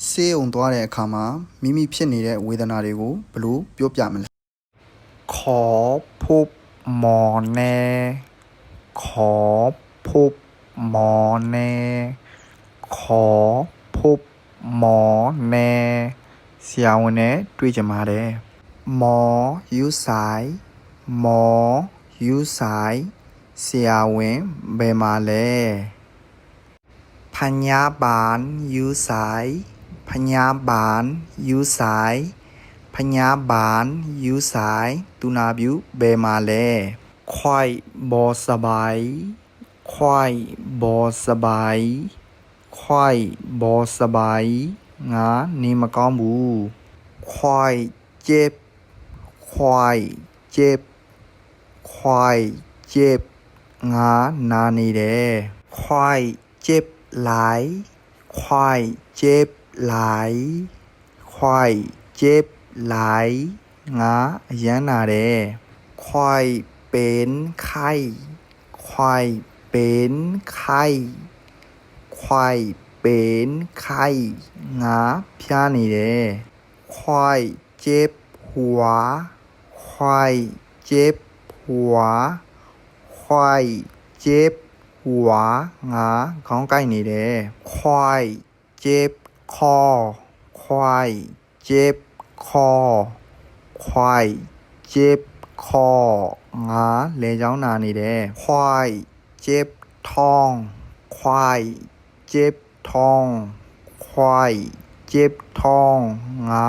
ဆေးုံသွားတဲ့အခါမှာမိမိဖြစ်နေတဲ့ဝေဒနာတွေကိုဘယ်လိုပြောပြမလဲขอพบหมอแน่ขอพบหมอแน่ขอพบหมอแน่ဆရာဝန်နဲ့တွေ့ကြမှာတယ်หมอယူဆိုင်หมอယူဆိုင်ဆရာဝန်ဘယ်မှာလဲพยาบาลอยู่ไสพยาบาลอยู่ไสพยาบาลอยู่ไสသူနာပြုဘယ်မှာလဲခွိုက်ဘောစบายခွိုက်ဘောစบายခွိုက်ဘောစบายငါနေမကောင်းဘူးခွိုက်เจ็บခွိုက်เจ็บခွိုက်เจ็บငါနာနေတယ်ခွိုက်เจ็บหลายควายเจ็บหลายควายเจ็บหลายงาအရမ်းနာတယ်ควายเป็นไข้ควายเป็นไข้ควายเป็นไข้งาဖျားနေတယ်ควายเจ็บหัวควายเจ็บหัวควายเจ็บหัวငါခေါင်းကိုက်နေတယ်ခွိုက်เจ็บคอခွိုက်เจ็บคอခွိုက်เจ็บคอငါလေချောင်းနာနေတယ်ခွိုက်เจ็บท้องခွိုက်เจ็บท้องခွိုက်เจ็บท้องငါ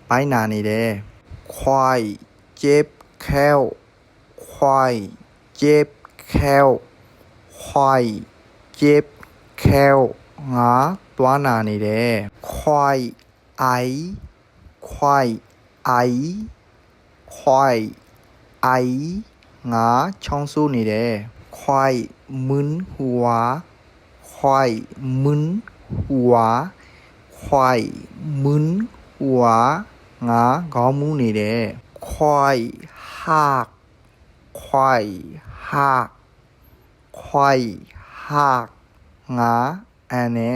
ဘိုင်းနာနေတယ်ခွိုက်เจ็บแข้วခွိုက်เจ็บแข้วခွိုက်เจ็บแข้วငါသွားနာနေတယ်ခွိုက်အိုင်ခွိုက်အိုင်ခွိုက်အိုင်ငါချောင်းဆိုးနေတယ်ခွိုက်มึนหัวခွိုက်มึนหัวခွိုက်มึนหัวငါခေါင်းမူးနေတယ်ခွိုက်ဟากခွိုက်ဟากခွိုက်ဟากငါအန်နေ